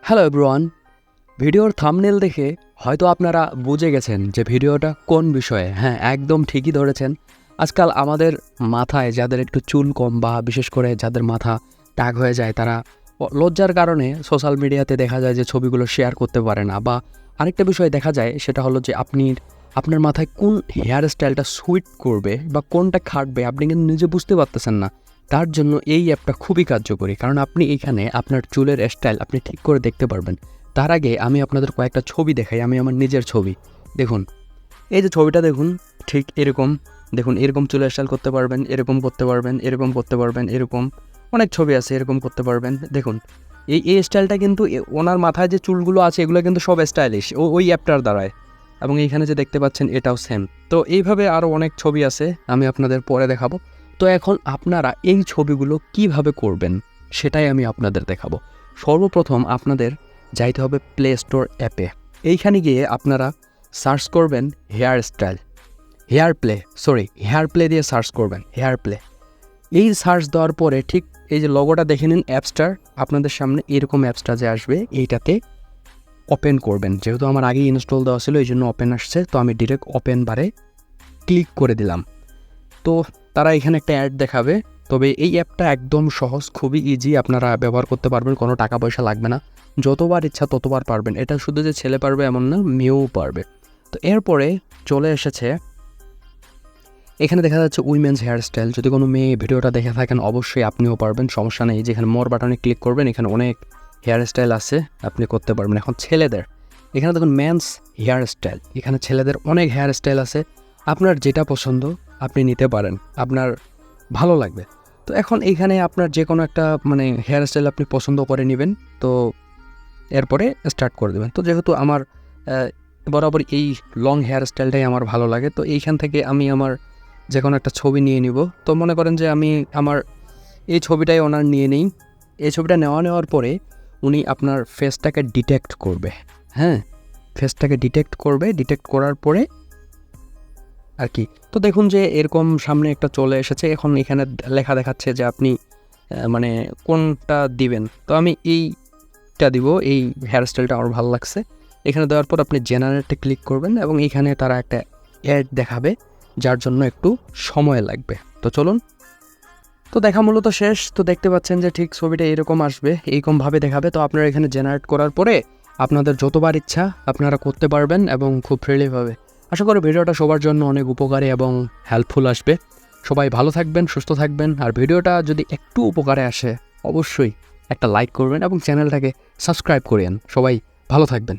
Hello everyone, ভিডিওর thumbnail দেখে হয়তো আপনারা বুঝে গেছেন যে ভিডিওটা কোন বিষয়ে। হ্যাঁ, একদম ঠিকই ধরেছেন। আজকাল আমাদের মাথায় যাদের একটু চুল কম বা বিশেষ করে যাদের মাথা টাক হয়ে যায়, তারা লজ্জার কারণে সোশ্যাল মিডিয়াতে দেখা যায় যে ছবিগুলো শেয়ার করতে পারে না। বা আরেকটা বিষয় দেখা যায়, সেটা হলো যে আপনার মাথায় কোন হেয়ার স্টাইলটা সুইট করবে বা কোনটা খাটবে আপনি কিন্তু নিজে বুঝতে পারতেছেন না। তার জন্য এই অ্যাপটা খুবই কার্যকরী, কারণ আপনি এখানে আপনার চুলের স্টাইল আপনি ঠিক করে দেখতে পারবেন। তার আগে আমি আপনাদের কয়েকটা ছবি দেখাই, আমি আমার নিজের ছবি। দেখুন, এই যে ছবিটা দেখুন, ঠিক এরকম। দেখুন, এরকম চুলের স্টাইল করতে পারবেন, এরকম করতে পারবেন, এরকম করতে পারবেন, এরকম অনেক ছবি আছে, এরকম করতে পারবেন। দেখুন, এই স্টাইলটা কিন্তু ওনার মাথায় যে চুলগুলো আছে এগুলো কিন্তু সব স্টাইলিশ ওই অ্যাপটার দ্বারায়। এবং এইখানে যে দেখতে পাচ্ছেন এটাও সেম। তো এইভাবে আরও অনেক ছবি আছে, আমি আপনাদের পরে দেখাবো। তো এখন আপনারা এই ছবিগুলো কিভাবে করবেন সেটাই আমি আপনাদের দেখাবো। সর্বপ্রথম আপনাদের যাইতে হবে প্লে স্টোর অ্যাপে। এইখানে গিয়ে আপনারা সার্চ করবেন হেয়ার স্টাইল, হেয়ার প্লে দিয়ে সার্চ করবেন হেয়ার প্লে। এই সার্চ দেওয়ার পরে ঠিক এই যে লগোটা দেখে নিন অ্যাপসটার, আপনাদের সামনে এরকম অ্যাপসটা যে আসবে এইটাতে ওপেন করবেন। যেহেতু আমার আগেই ইনস্টল দেওয়া ছিল এই জন্য ওপেন আসছে, তো আমি ডিরেক্ট ওপেন বারে ক্লিক করে দিলাম। তো তারা এখানে একটা অ্যাড দেখাবে, তবে এই অ্যাপটা একদম সহজ, খুবই ইজি, আপনারা ব্যবহার করতে পারবেন, কোনো টাকা পয়সা লাগবে না, যতবার ইচ্ছা ততবার পারবেন। এটা শুধু যে ছেলে পারবে এমন না, মেয়েও পারবে। তো এরপরে চলে এসেছে, এখানে দেখা যাচ্ছে উইমেন্স হেয়ার স্টাইল। যদি কোনো মেয়ে ভিডিওটা দেখে থাকেন অবশ্যই আপনিও পারবেন, সমস্যা নেই। যেখানে মোর বাটনে ক্লিক করবেন, এখানে অনেক হেয়ার স্টাইল আছে, আপনি করতে পারবেন। এখন ছেলেদের এখানে দেখুন মেন্স হেয়ার স্টাইল, এখানে ছেলেদের অনেক হেয়ার স্টাইল আছে, আপনার যেটা পছন্দ আপনি নিতে পারেন, আপনার ভালো লাগবে। তো এখন এইখানে আপনার যে কোনো একটা হেয়ার স্টাইল আপনি পছন্দ করে নেবেন, তো এরপরে স্টার্ট করে দেবেন। তো যেহেতু আমার বরাবর এই লং হেয়ার স্টাইলটাই আমার ভালো লাগে, তো এইখান থেকে আমি আমার যে কোনো একটা ছবি নিয়ে নিব। তো মনে করেন যে আমি আমার এই ছবিটাই ওনার নিয়ে নিই। এই ছবিটা নেওয়ার পরে উনি আপনার ফেসটাকে ডিটেক্ট করবে। হ্যাঁ, ফেসটাকে ডিটেক্ট করবে, ডিটেক্ট করার পরে আর কি। তো দেখুন যে এরকম সামনে একটা চলে এসেছে। এখন এখানে লেখা দেখাচ্ছে যে আপনি কোনটা দিবেন। তো আমি এইটা দিব, এই হেয়ার স্টাইলটা আমার ভালো লাগছে। এখানে দেওয়ার পর আপনি জেনারেটে ক্লিক করবেন এবং এইখানে তারা একটা অ্যাড দেখাবে, যার জন্য একটু সময় লাগবে। তো চলুন, তো দেখা মূলত শেষ। তো দেখতে পাচ্ছেন যে ঠিক ছবিটা এরকম আসবে, এইরকমভাবে দেখাবে। তো আপনারা এখানে জেনারেট করার পরে আপনাদের যতবার ইচ্ছা আপনারা করতে পারবেন এবং খুব ফ্রিলিভাবে। আশা করি ভিডিওটা সবার জন্য অনেক উপকারী এবং হেল্পফুল আসবে। সবাই ভালো থাকবেন, সুস্থ থাকবেন। আর ভিডিওটা যদি একটু উপকারে আসে অবশ্যই একটা লাইক করবেন এবং চ্যানেলটাকে সাবস্ক্রাইব করেন। সবাই ভালো থাকবেন।